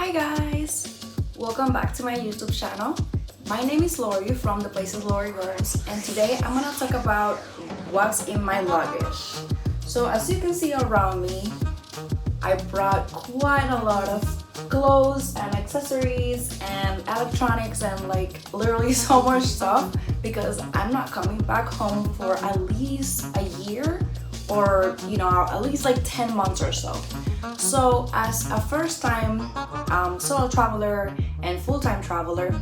Hi guys! Welcome back to my YouTube channel. My name is Laurie from the Places Laurie Learns, and today I'm gonna talk about what's in my luggage. So as you can see around me, I brought quite a lot of clothes and accessories and electronics and like literally so much stuff because I'm not coming back home for at least a year or at least like 10 months or so. So as a first time solo traveler and full-time traveler,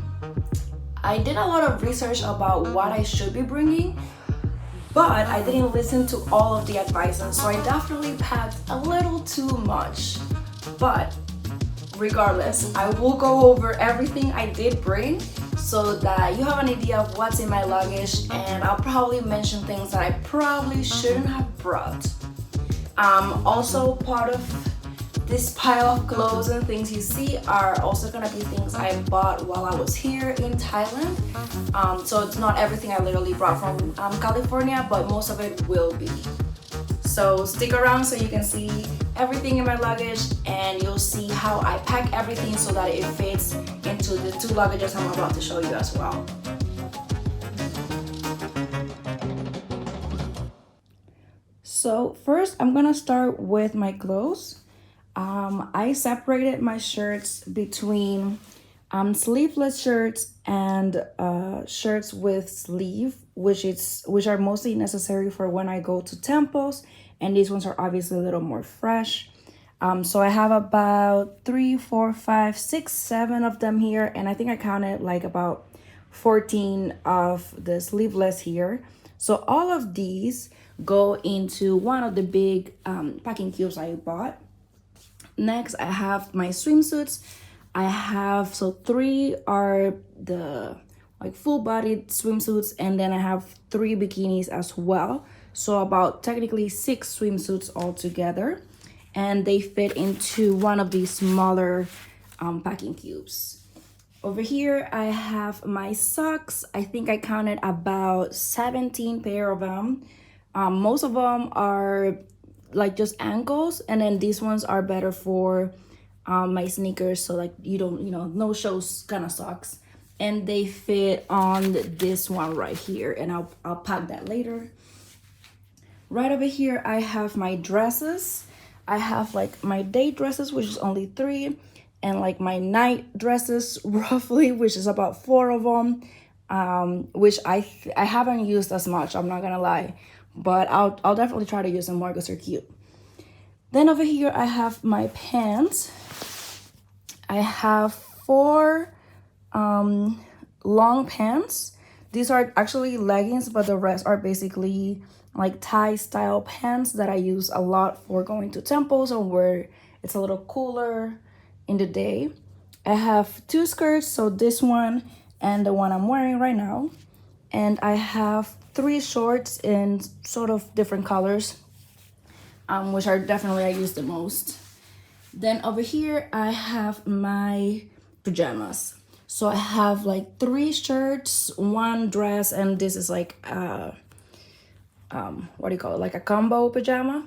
I did a lot of research about what I should be bringing, but I didn't listen to all of the advices, so I definitely packed a little too much. But regardless, I will go over everything I did bring so that you have an idea of what's in my luggage, and I'll probably mention things that I probably shouldn't have brought. Also, part of this pile of clothes and things you see are also gonna be things I bought while I was here in Thailand. So it's not everything I literally brought from California, but most of it will be. So stick around so you can see everything in my luggage, and you'll see how I pack everything so that it fits into the two luggages I'm about to show you as well. So first I'm gonna start with my clothes. I separated my shirts between sleeveless shirts and shirts with sleeve, which are mostly necessary for when I go to temples, and these ones are obviously a little more fresh. So I have about 3, 4, 5, 6, 7 of them here, and I think I counted like about 14 of the sleeveless here. So all of these go into one of the big packing cubes I bought. Next, I have my swimsuits. I have, so 3 are the like full-bodied swimsuits, and then I have 3 bikinis as well. So about technically 6 swimsuits altogether, and they fit into one of these smaller packing cubes. Over here, I have my socks. I think I counted about 17 pair of them. Most of them are like just ankles, and then these ones are better for my sneakers, so like you don't no shows kind of socks, and they fit on this one right here, and I'll pack that later. Right over here I have my dresses. I have like my day dresses, which is only 3, and like my night dresses roughly, which is about 4 of them, which I haven't used as much, I'm not gonna lie, but I'll definitely try to use them more because they're cute. Then over here I have my pants. I have 4 long pants. These are actually leggings, but the rest are basically like Thai style pants that I use a lot for going to temples or where it's a little cooler in the day. I have 2 skirts, so this one and the one I'm wearing right now. And I have 3 shorts in sort of different colors, which are definitely I use the most. Then over here I have my pajamas. So I have like 3 shirts, 1 dress, and this is like what do you call it, like a combo pajama.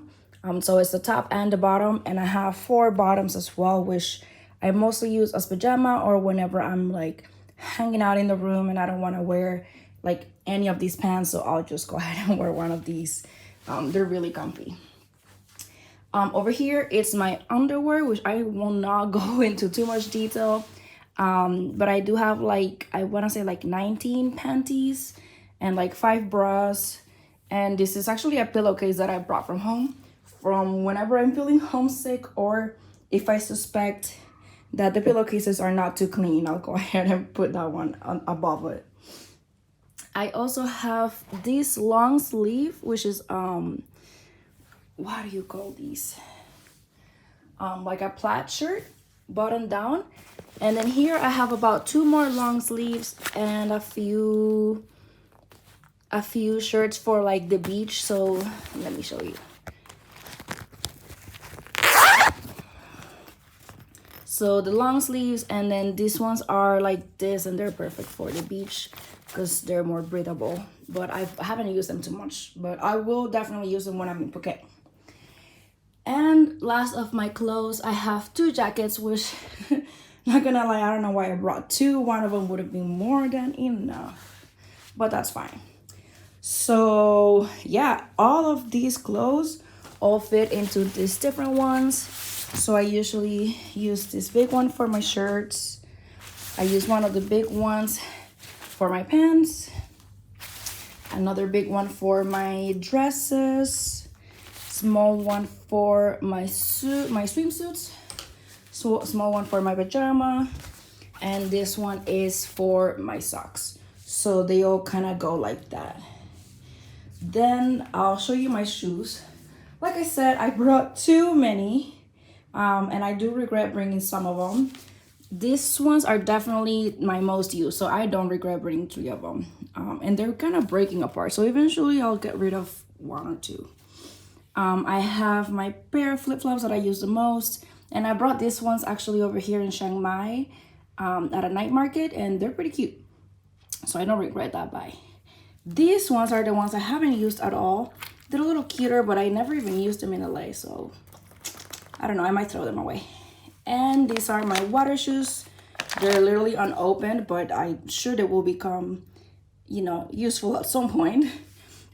So it's the top and the bottom, and I have 4 bottoms as well, which I mostly use as pajama or whenever I'm like hanging out in the room and I don't want to wear like any of these pants, so I'll just go ahead and wear one of these. They're really comfy. Over here it's my underwear, which I will not go into too much detail, but I do have like, I want to say like 19 panties and like 5 bras, and this is actually a pillowcase that I brought from home from whenever I'm feeling homesick, or if I suspect that the pillowcases are not too clean, I'll go ahead and put that one above it. I also have this long sleeve, which is what do you call these, like a plaid shirt button down, and then here I have about 2 more long sleeves and a few shirts for like the beach. So let me show you. So the long sleeves, and then these ones are like this, and they're perfect for the beach because they're more breathable, but I haven't used them too much, but I will definitely use them when I'm in Phuket. And last of my clothes, I have 2 jackets, which Not gonna lie, I don't know why I brought two. One of them would have been more than enough, but that's fine. So yeah, all of these clothes all fit into these different ones. So I usually use this big one for my shirts. I use one of the big ones for my pants. Another big one for my dresses. Small one for my swimsuits. So small one for my pajama. And this one is for my socks. So they all kind of go like that. Then I'll show you my shoes. Like I said, I brought too many. And I do regret bringing some of them. These ones are definitely my most used, so I don't regret bringing 3 of them. And they're kind of breaking apart, so eventually I'll get rid of 1 or 2. I have my pair of flip-flops that I use the most, and I brought these ones actually over here in Chiang Mai at a night market, and they're pretty cute, so I don't regret that buy. These ones are the ones I haven't used at all. They're a little cuter, but I never even used them in LA, so I don't know, I might throw them away. And these are my water shoes. They're literally unopened, but I'm sure they will become, you know, useful at some point.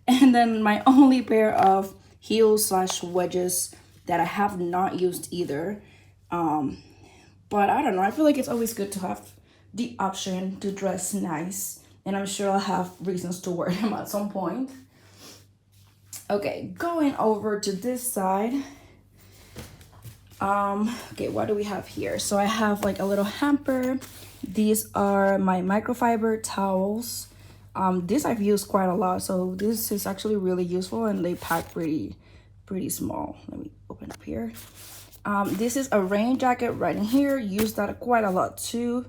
And then my only pair of heels / wedges that I have not used either. But I don't know, I feel like it's always good to have the option to dress nice. And I'm sure I'll have reasons to wear them at some point. Okay, going over to this side. Okay, what do we have here? So I have like a little hamper. These are my microfiber towels. This I've used quite a lot, so this is actually really useful, and they pack pretty small. Let me open up here. This is a rain jacket right in here. Used that quite a lot too.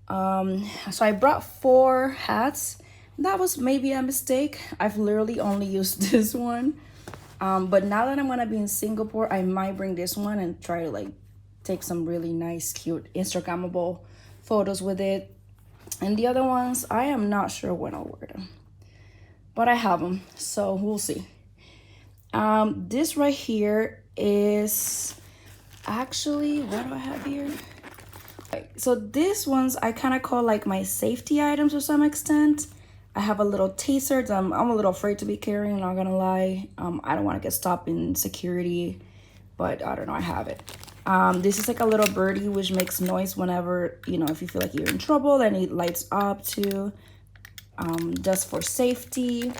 So I brought 4 hats. That was maybe a mistake. I've literally only used this one. But now that I'm gonna be in Singapore, I might bring this one and try to like take some really nice, cute, Instagrammable photos with it. And the other ones, I am not sure when I'll wear them, but I have them, so we'll see. This right here is actually, what do I have here? So these ones I kind of call like my safety items to some extent. I have a little taser that I'm a little afraid to be carrying, not gonna lie. I don't want to get stopped in security, but I don't know, I have it. This is like a little birdie which makes noise whenever, you know, if you feel like you're in trouble, and it lights up too. Just for safety.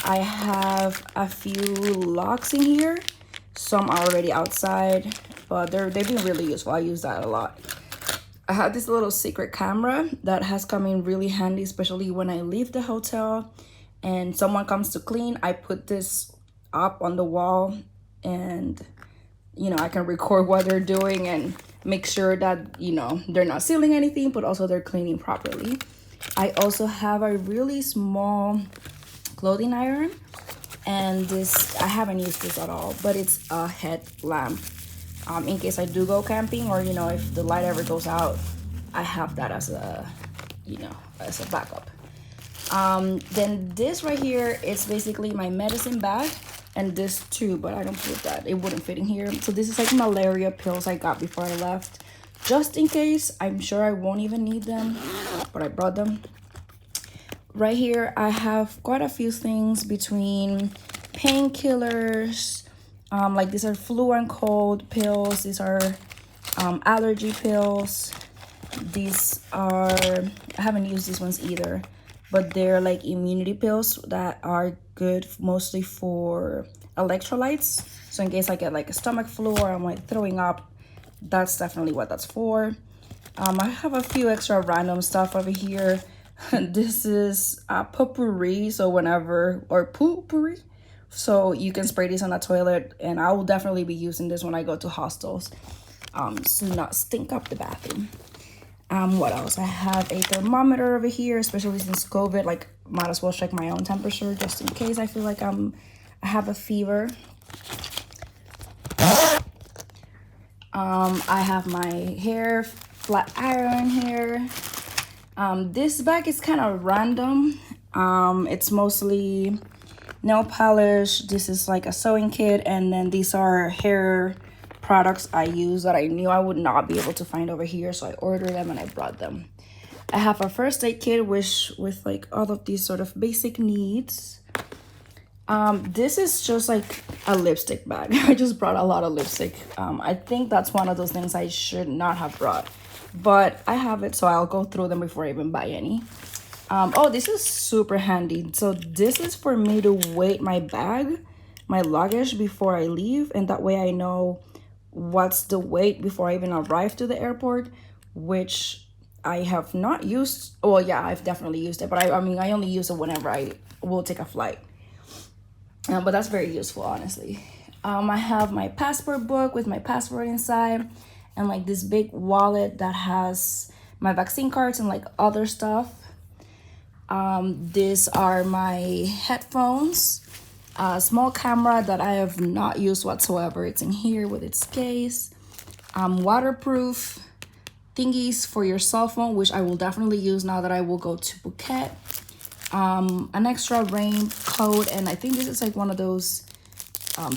I have a few locks in here. Some are already outside, but they've been really useful. I use that a lot. I have this little secret camera that has come in really handy, especially when I leave the hotel and someone comes to clean. I put this up on the wall, and you know, I can record what they're doing and make sure that, you know, they're not stealing anything, but also they're cleaning properly. I also have a really small clothing iron, and this, I haven't used this at all, but it's a headlamp. In case I do go camping, or, you know, if the light ever goes out, I have that as a, you know, as a backup. Then this right here is basically my medicine bag, and this too, but I don't put that, it wouldn't fit in here. So this is like malaria pills I got before I left, just in case. I'm sure I won't even need them, but I brought them. Right here I have quite a few things between painkillers, like these are flu and cold pills, these are allergy pills, these are, I haven't used these ones either, but they're like immunity pills that are good mostly for electrolytes. So in case I get like a stomach flu or I'm like throwing up, that's definitely what that's for. I have a few extra random stuff over here. This is potpourri, so whenever, or potpourri, so you can spray this on the toilet, and I will definitely be using this when I go to hostels, so not stink up the bathroom. What else? I have a thermometer over here, especially since COVID, like might as well check my own temperature just in case I feel like I have a fever. I have my hair flat iron here. This bag is kind of random. It's mostly nail polish. This is like a sewing kit, and then these are hair products I use that I knew I would not be able to find over here, so I ordered them and I brought them. I have a first aid kit with like all of these sort of basic needs. This is just like a lipstick bag. I just brought a lot of lipstick. I think that's one of those things I should not have brought, but I have it, so I'll go through them before I even buy any. Oh, this is super handy. So this is for me to weight my bag, my luggage before I leave, and that way I know what's the weight before I even arrive to the airport, which I have not used. Well, yeah, I've definitely used it, but I mean, I only use it whenever I will take a flight. But that's very useful, honestly. I have my passport book with my passport inside, and like this big wallet that has my vaccine cards and like other stuff. These are my headphones, a small camera that I have not used whatsoever. It's in here with its case. Waterproof thingies for your cell phone, which I will definitely use now that I will go to Phuket. An extra raincoat, and I think this is like one of those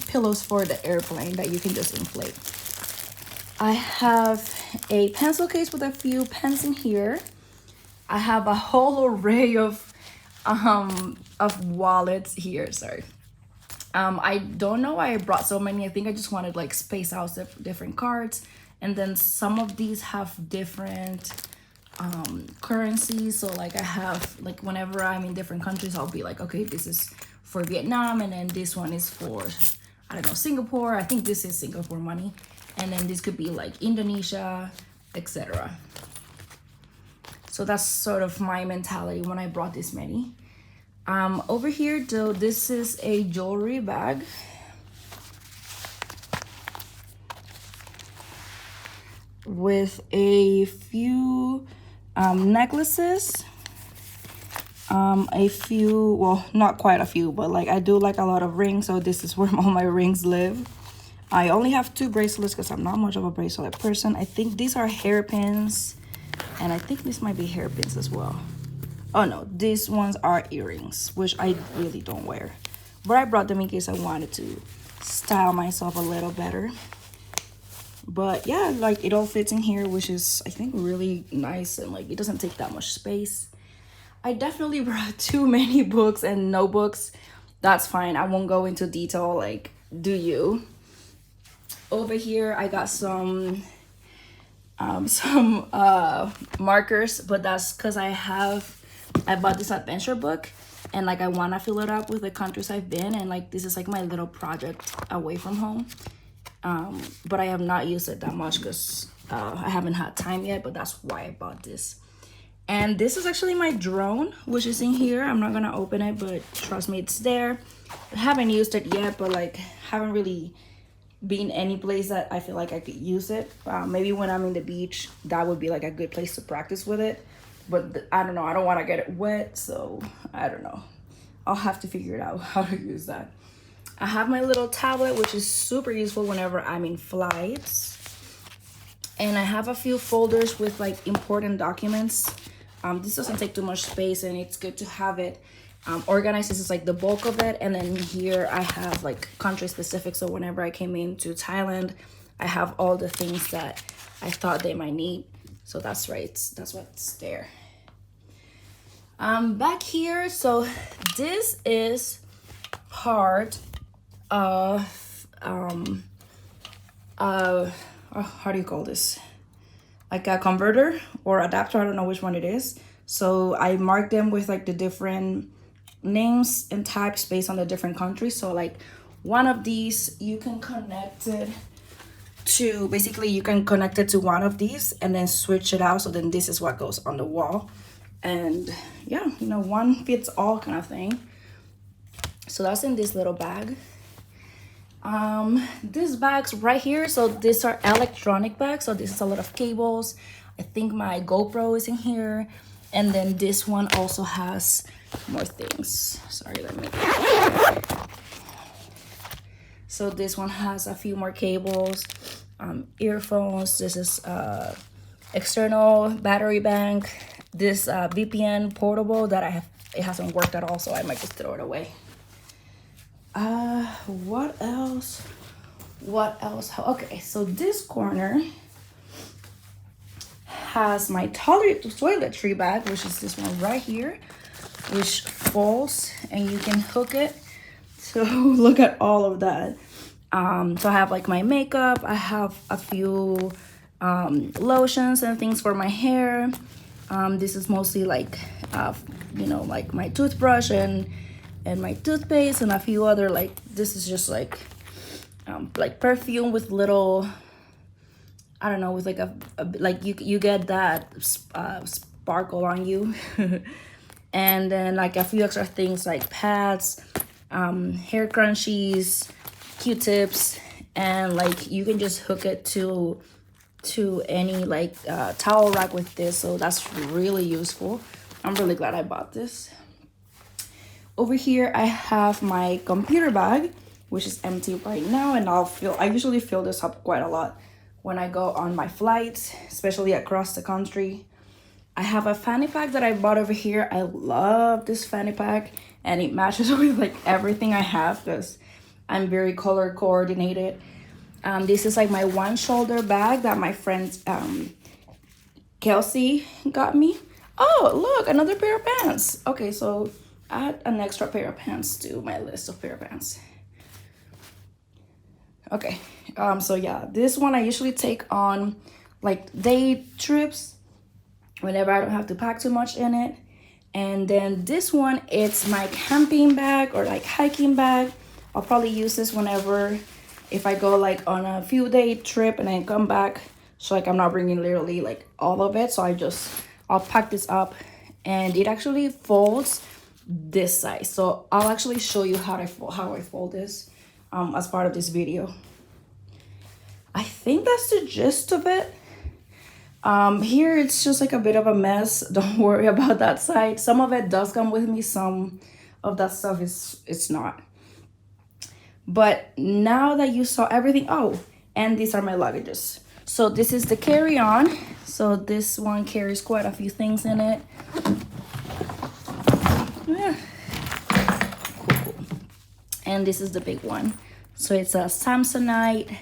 pillows for the airplane that you can just inflate. I have a pencil case with a few pens in here. I have a whole array of wallets here. Sorry. I don't know why I brought so many. I think I just wanted like space out different cards, and then some of these have different currencies. So like I have, like whenever I'm in different countries, I'll be like, okay, this is for Vietnam, and then this one is for, I don't know, Singapore. I think this is Singapore money, and then this could be like Indonesia, etc. So that's sort of my mentality when I brought this many. Over here though, this is a jewelry bag. With a few necklaces, a few, well, not quite a few, but like I do like a lot of rings, so this is where all my rings live. I only have 2 bracelets because I'm not much of a bracelet person. I think these are hairpins, and I think this might be hairpins as well. Oh no, these ones are earrings, which I really don't wear, but I brought them in case I wanted to style myself a little better. But yeah, like it all fits in here, which is, I think, really nice, and like it doesn't take that much space. I definitely brought too many books and notebooks. That's fine. I won't go into detail, like, do you? Over here, I got some markers, but that's because I bought this adventure book, and like I want to fill it up with the countries I've been, and like this is like my little project away from home. But I have not used it that much because I haven't had time yet, but that's why I bought this. And this is actually my drone, which is in here. I'm not gonna open it, but trust me, it's there. I haven't used it yet, but like haven't really been any place that I feel like I could use it. Maybe when I'm in the beach, that would be like a good place to practice with it. But I don't know, I don't want to get it wet, so I don't know. I'll have to figure it out how to use that. I have my little tablet, which is super useful whenever I'm in flights. And I have a few folders with like important documents. This doesn't take too much space, and it's good to have it organized. This is like the bulk of it. And then here I have like country specific. So whenever I came into Thailand, I have all the things that I thought they might need. So that's right, that's what's there. Back here, so this is part of how do you call this, like a converter or adapter, I don't know which one it is. So I marked them with like the different names and types based on the different countries. So like one of these, you can connect it to, basically you can connect it to one of these and then switch it out. So then this is what goes on the wall, and yeah, you know, one fits all kind of thing. So that's in this little bag. These bags right here, so these are electronic bags, so this is a lot of cables. I think my GoPro is in here, and then this one also has more things. Sorry, let me. So this one has a few more cables, earphones. This is external battery bank. This VPN portable that it hasn't worked at all, so I might just throw it away. What else? What else? Okay, so this corner has my toiletry bag, which is this one right here, which folds and you can hook it. So look at all of that. So I have like my makeup, I have a few lotions and things for my hair. This is mostly like you know, like my toothbrush and my toothpaste and a few other, like, this is just like perfume with little, I don't know, with like a like you get that sparkle on you. And then like a few extra things like pads, hair crunchies, Q-tips, and like you can just hook it to any like towel rack with this, so that's really useful. I'm really glad I bought this. Over here I have my computer bag, which is empty right now, and I usually fill this up quite a lot when I go on my flights, especially across the country. I have a fanny pack that I bought over here. I love this fanny pack, and it matches with like everything I have because I'm very color coordinated. This is like my one shoulder bag that my friend Kelsey got me. Oh, look, another pair of pants. Okay, so add an extra pair of pants to my list of pair of pants. Okay, so yeah, this one I usually take on like day trips whenever I don't have to pack too much in it. And then this one, it's my camping bag or like hiking bag. I'll probably use this whenever, if I go like on a few day trip and then come back. So like I'm not bringing literally like all of it. So I'll pack this up, and it actually folds this size. So I'll actually show you how I fold this as part of this video. I think that's the gist of it. Here it's just like a bit of a mess. Don't worry about that side. Some of it does come with me, some of that stuff it's not. But now that you saw everything, oh, and these are my luggages. So this is the carry-on. So this one carries quite a few things in it. Yeah. Cool. And this is the big one. So it's a Samsonite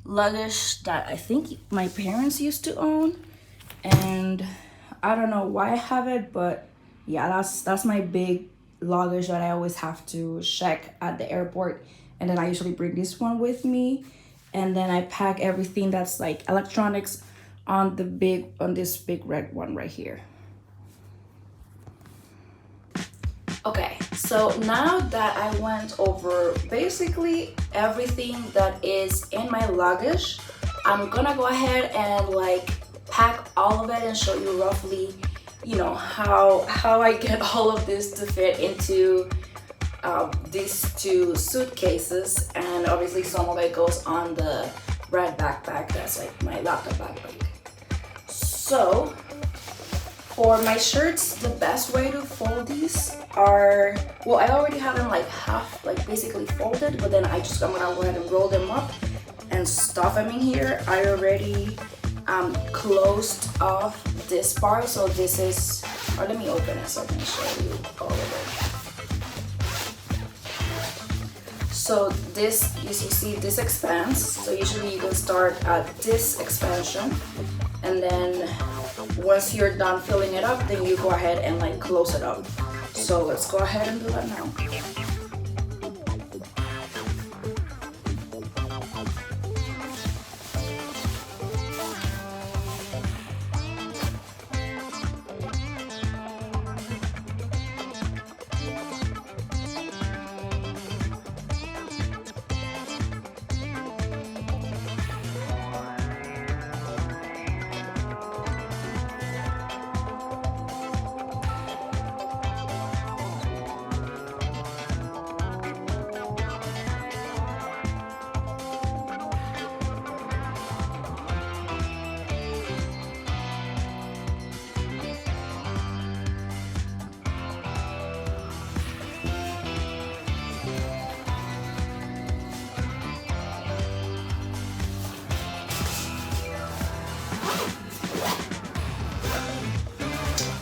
luggage that I think my parents used to own, and I don't know why I have it, but yeah, that's my big luggage that I always have to check at the airport. And then I usually bring this one with me, and then I pack everything that's like electronics on this big red one right here. Okay, so now that I went over basically everything that is in my luggage, I'm gonna go ahead and like pack all of it and show you roughly, you know, how I get all of this to fit into these two suitcases. And obviously some of it goes on the red backpack that's like my laptop backpack. So for my shirts, the best way to fold these are, well, I already have them like half, like basically folded, but then I'm gonna go ahead and roll them up and stuff them in here. I already closed off this part, so this is, or let me open it so I can show you all of it. So this, as you see, this expands. So usually you can start at this expansion, and then once you're done filling it up, then you go ahead and like close it up. So let's go ahead and do that now.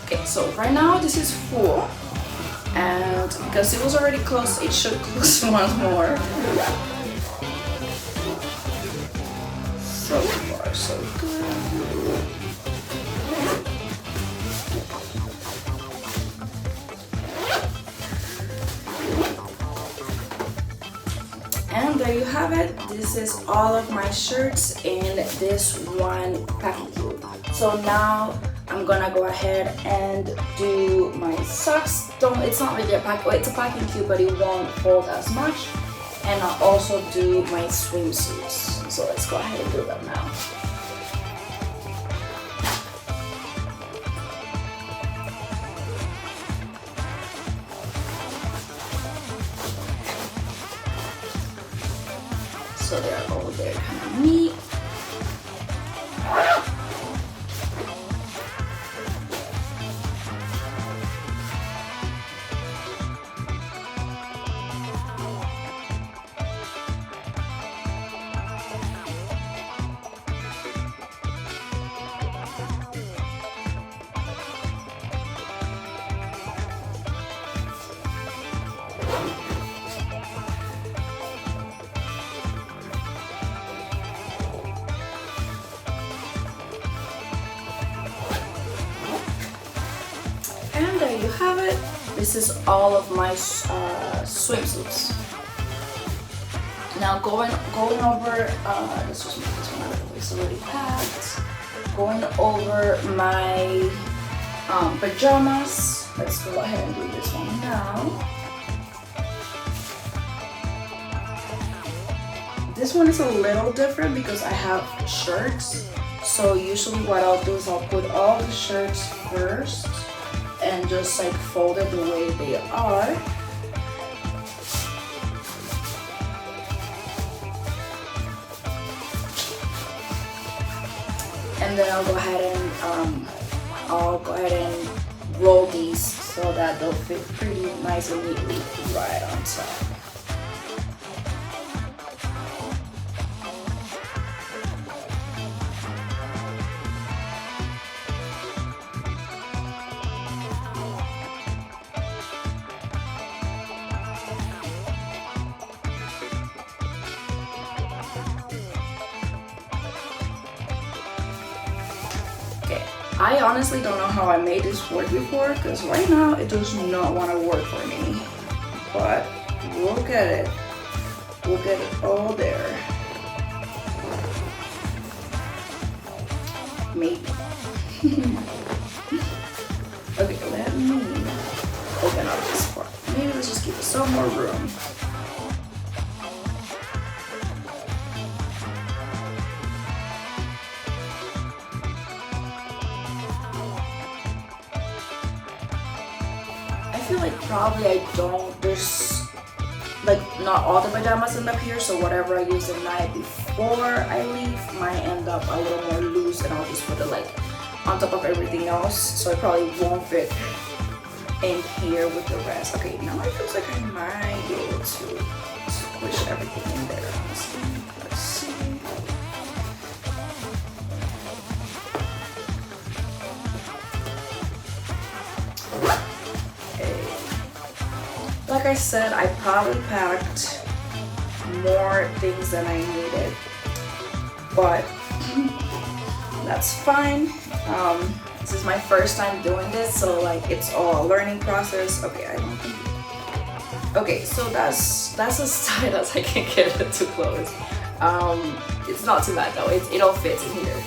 Okay, so right now this is full, and because it was already closed, it should close once more. looks so good. And there you have it. This is all of my shirts in this one packing cube. So now I'm gonna go ahead and do my socks. It's not really a pack, it's a packing cube, but it won't fold as much. And I'll also do my swimsuits. So let's go ahead and do them now. So they're all there kind of neat. And there you have it. This is all of my swimsuits. Now going over, let's just make this one out of the way, it's already packed. Going over my pajamas. Let's go ahead and do this one now. This one is a little different because I have shirts. So usually what I'll do is I'll put all the shirts first and just like fold it the way they are. And then I'll go ahead and roll these so that they'll fit pretty nice and neatly right on top. I honestly don't know how I made this work before, because right now it does not want to work for me. But we'll get it. We'll get it all there. Maybe. Okay, let me open up this part. Maybe let's just give it some more room. I feel like probably there's like not all the pajamas end up here, so whatever I use the night before I leave might end up a little more loose, and I'll just put it like on top of everything else, so it probably won't fit in here with the rest. Okay, now it feels like I might be able to squish everything in there, honestly. Let's see. Like I said, I probably packed more things than I needed, but that's fine. This is my first time doing this, so like it's all a learning process. Okay, I don't think. Okay, so that's as tight as I can get it to close. It's not too bad though. It all fits in here.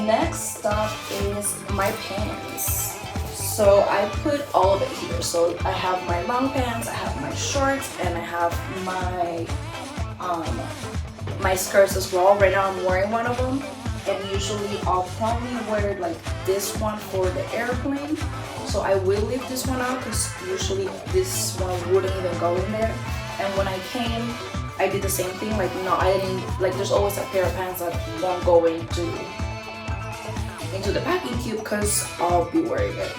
Next up is my pants. So I put all of it here. So I have my long pants, I have my shorts, and I have my my skirts as well. Right now I'm wearing one of them, and usually I'll probably wear like this one for the airplane. So I will leave this one out because usually this one wouldn't even go in there. And when I came, I did the same thing. Like no, I didn't, like there's always a pair of pants that won't go into the packing cube because I'll be wearing it.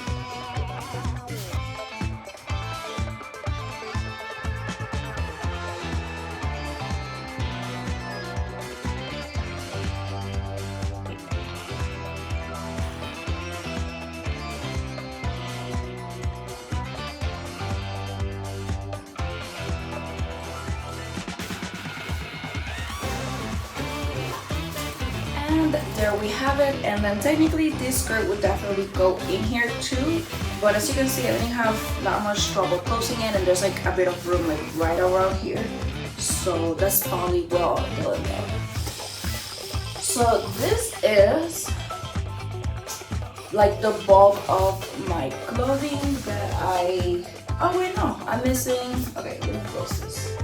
And there we have it. And then technically this skirt would definitely go in here too, but as you can see I didn't have that much trouble closing it, and there's like a bit of room like right around here, so that's probably well done there. So this is like the bulk of my clothing that oh wait, no, I'm missing, okay, let me close this.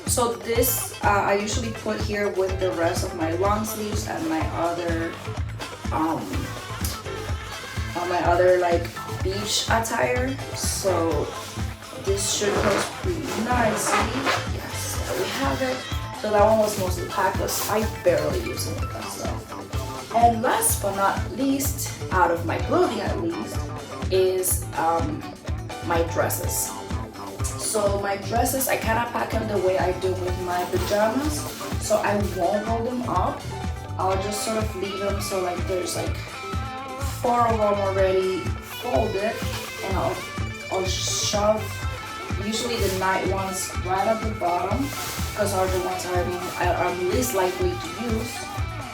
So this I usually put here with the rest of my long sleeves and my other like beach attire. So this should close pretty nicely. Yes, there we have it. So that one was mostly packed because I barely use it myself. And last but not least, out of my clothing at least, is my dresses. So my dresses, I kind of pack them the way I do with my pajamas. So I won't roll them up. I'll just sort of leave them so like there's like 4 of them already folded, and I'll shove usually the night ones right at the bottom because are the ones I'm least likely to use.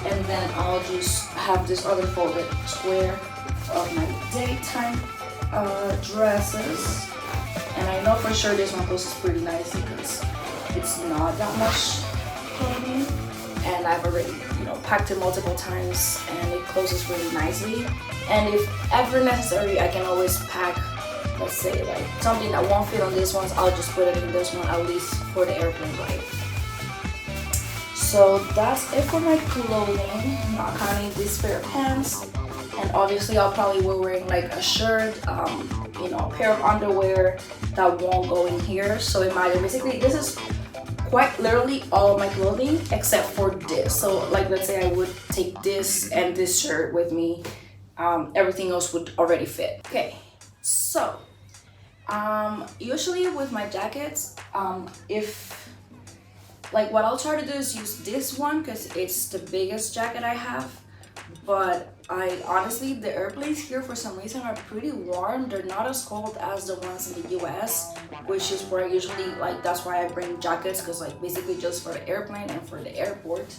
And then I'll just have this other folded square of my daytime dresses. And I know for sure this one closes pretty nice because it's not that much clothing, and I've already, you know, packed it multiple times and it closes really nicely. And if ever necessary, I can always pack, let's say like something that won't fit on this one, I'll just put it in this one, at least for the airplane ride. So that's it for my clothing, not counting this pair of pants. And obviously I'll probably be wearing like a shirt, you know, a pair of underwear that won't go in here. So imagine basically this is quite literally all of my clothing except for this. So like let's say I would take this and this shirt with me, everything else would already fit. Okay, so usually with my jackets, if like what I'll try to do is use this one because it's the biggest jacket I have. But I honestly, the airplanes here for some reason are pretty warm. They're not as cold as the ones in the US, which is where I usually, like, that's why I bring jackets, because like basically just for the airplane and for the airport.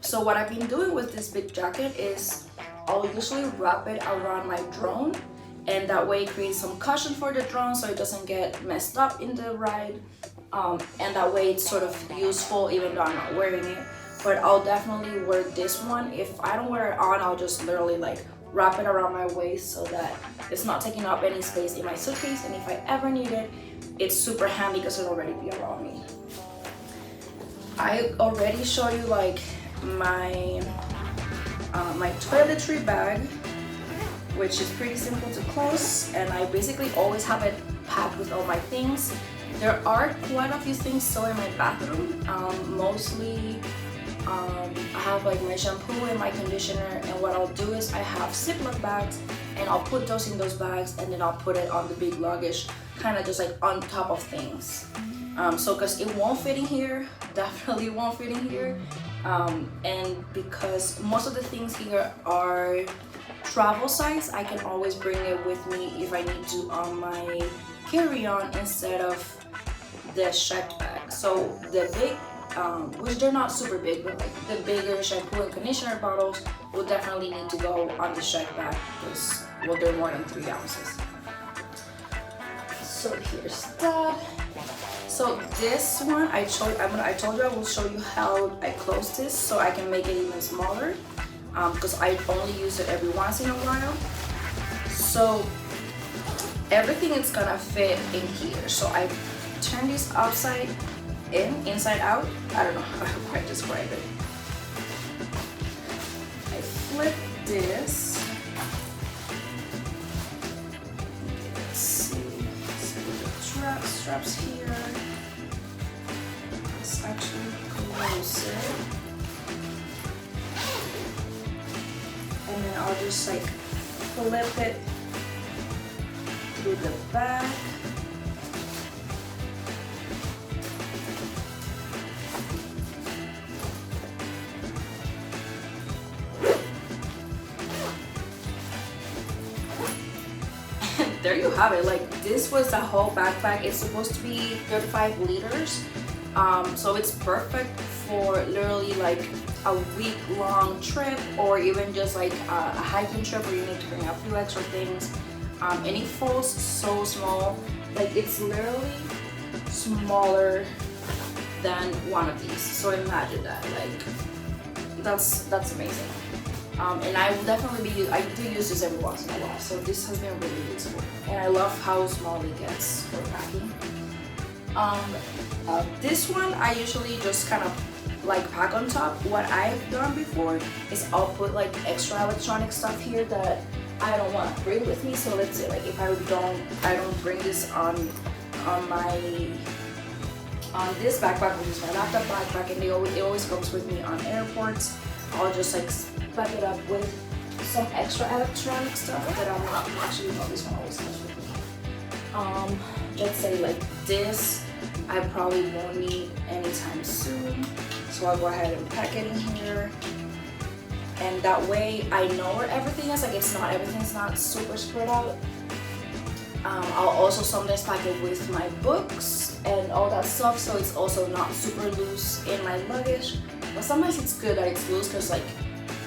So what I've been doing with this big jacket is I'll usually wrap it around my drone, and that way it creates some cushion for the drone so it doesn't get messed up in the ride. And that way it's sort of useful even though I'm not wearing it. But I'll definitely wear this one. If I don't wear it on, I'll just literally like wrap it around my waist so that it's not taking up any space in my suitcase. And if I ever need it, it's super handy because it'll already be around me. I already show you like my my toiletry bag, which is pretty simple to close, and I basically always have it packed with all my things. There are quite a few things still in my bathroom, mostly I have like my shampoo and my conditioner, and what I'll do is I have Ziploc bags and I'll put those in those bags, and then I'll put it on the big luggage, kind of just like on top of things. So because it won't fit in here, definitely won't fit in here, and because most of the things here are travel size, I can always bring it with me if I need to on my carry-on instead of the checked bag. So the big, which they're not super big, but like the bigger shampoo and conditioner bottles will definitely need to go on the checked bag because, well, they're more than 3 ounces. So here's that. So this one I told you I will show you how I close this so I can make it even smaller, because I only use it every once in a while. So everything is gonna fit in here. So I turn this upside in, inside out. I don't know how I describe it. I flip this. Let's see. Let's put the straps here. Let's actually close it. And then I'll just like flip it through the back. There you have it. Like, this was the whole backpack. It's supposed to be 35 liters, so it's perfect for literally like a week-long trip, or even just like a hiking trip where you need to bring a few extra things. And it falls so small, like it's literally smaller than one of these. So imagine that, like that's amazing. And I will definitely I do use this every once in a while, so this has been really useful. And I love how small it gets for packing. This one I usually just kind of like pack on top. What I've done before is I'll put like extra electronic stuff here that I don't want to bring with me. So let's say like if I don't bring this on this backpack, which is my laptop backpack, and it always comes with me on airports. I'll just like pack it up with some extra electronic stuff that I'm not actually not this one always comes with me. Let's say like this, I probably won't need anytime soon. So I'll go ahead and pack it in here. And that way I know where everything is, like everything's not super spread out. I'll also sometimes pack it with my books and all that stuff, so it's also not super loose in my luggage. But sometimes it's good that it's loose because like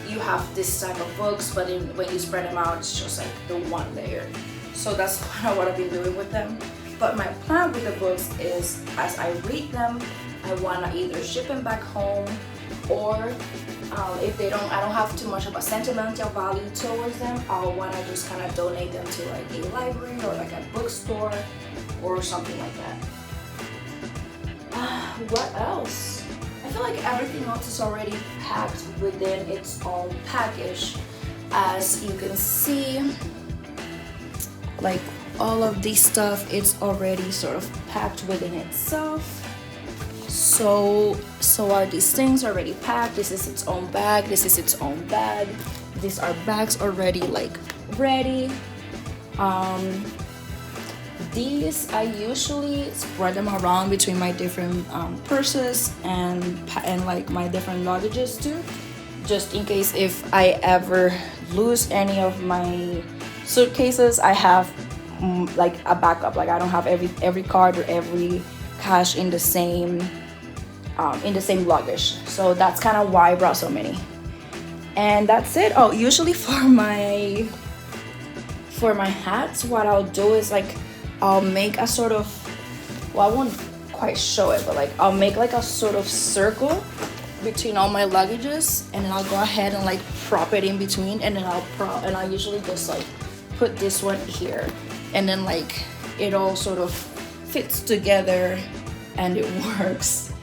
you have this stack of books, but when you spread them out, it's just like the one layer. So that's kind of what I've been doing with them. But my plan with the books is, as I read them, I want to either ship them back home, or if I don't have too much of a sentimental value towards them, I'll want to just kind of donate them to like a library or like a bookstore or something like that. What else? I feel like everything else is already packed within its own package. As you can see, like all of this stuff, it's already sort of packed within itself. So are these things already packed. This is its own bag, this is its own bag. These are bags already like ready. These I usually spread them around between my different purses and like my different luggages too, just in case if I ever lose any of my suitcases, I have like a backup. Like I don't have every card or every cash in the same luggage. So that's kind of why I brought so many. And that's it. Oh, usually for my hats, what I'll do is like I'll make a sort of, well, I won't quite show it, but like I'll make like a sort of circle between all my luggages, and then I'll go ahead and like prop it in between, and then I usually just like put this one here, and then like it all sort of fits together and it works.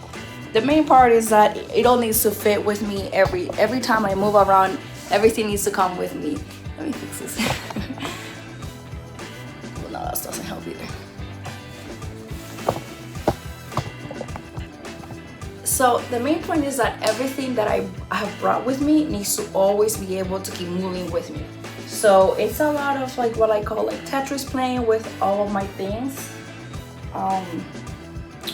The main part is that it all needs to fit with me every time I move around. Everything needs to come with me. Let me fix this. Well, no, that doesn't help either. So the main point is that everything that I have brought with me needs to always be able to keep moving with me. So it's a lot of like what I call like Tetris playing with all of my things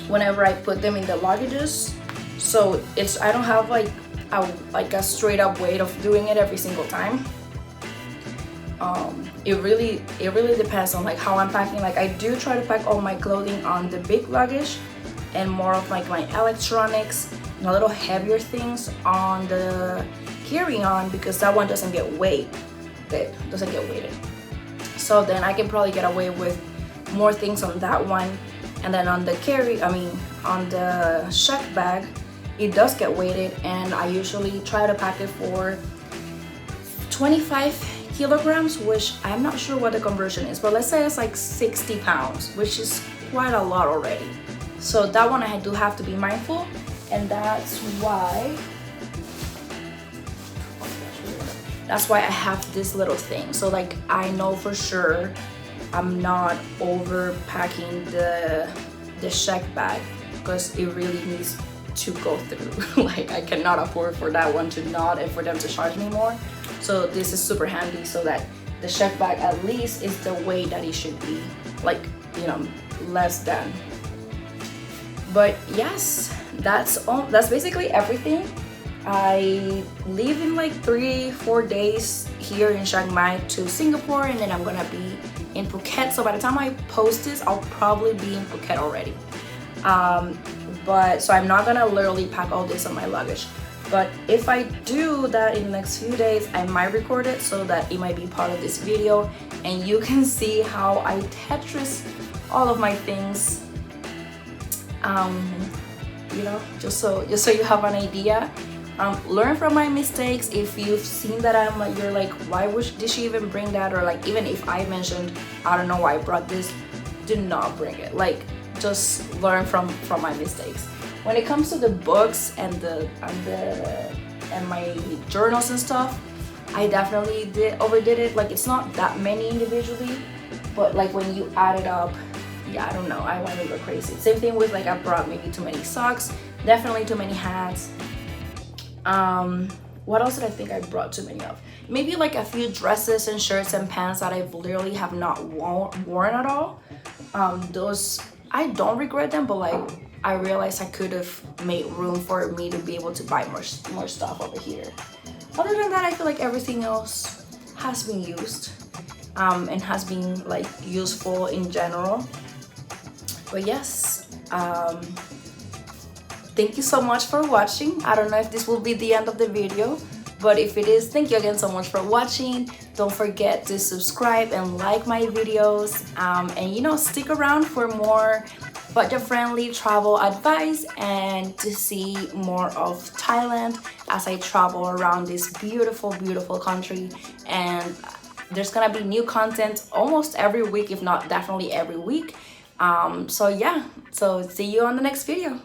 whenever I put them in the luggages. So I don't have like a straight up way of doing it every single time. It really depends on like how I'm packing. Like I do try to pack all my clothing on the big luggage, and more of like my electronics and a little heavier things on the carry-on, because that one doesn't get weighted. So then I can probably get away with more things on that one. And then on the on the check bag, it does get weighted, and I usually try to pack it for 25 kilograms, which I'm not sure what the conversion is, but let's say it's like 60 pounds, which is quite a lot already. So that one I do have to be mindful, and that's why I have this little thing. So like I know for sure I'm not over packing the check bag, because it really needs to go through. Like I cannot afford for that one to not, and for them to charge me more. So this is super handy, so that the check bag at least is the way that it should be, like, you know, less than. But yes, that's basically everything. I leave in like 3-4 days here in Chiang Mai to Singapore, and then I'm gonna be in Phuket. So by the time I post this, I'll probably be in Phuket already. But so I'm not gonna literally pack all this on my luggage. But if I do that in the next few days, I might record it so that it might be part of this video and you can see how I Tetris all of my things, you know, just so you have an idea. Learn from my mistakes. If you've seen that I'm like, you're like, why did she even bring that? Or like, even if I mentioned, I don't know why I brought this, do not bring it. Like, just learn from my mistakes. When it comes to the books and my journals and stuff, I definitely overdid it. Like, it's not that many individually, but like when you add it up, yeah, I don't know, I went a little crazy. Same thing with like, I brought maybe too many socks, definitely too many hats. What else did I think I brought too many of? Maybe like a few dresses and shirts and pants that I literally have not worn at all. Those, I don't regret them, but like, I realized I could have made room for me to be able to buy more stuff over here. Other than that, I feel like everything else has been used, and has been like useful in general. But yes, thank you so much for watching. I don't know if this will be the end of the video, but if it is, thank you again so much for watching. Don't forget to subscribe and like my videos, and you know, stick around for more budget-friendly travel advice and to see more of Thailand as I travel around this beautiful country. And there's gonna be new content almost every week, if not definitely every week. So yeah, so see you on the next video.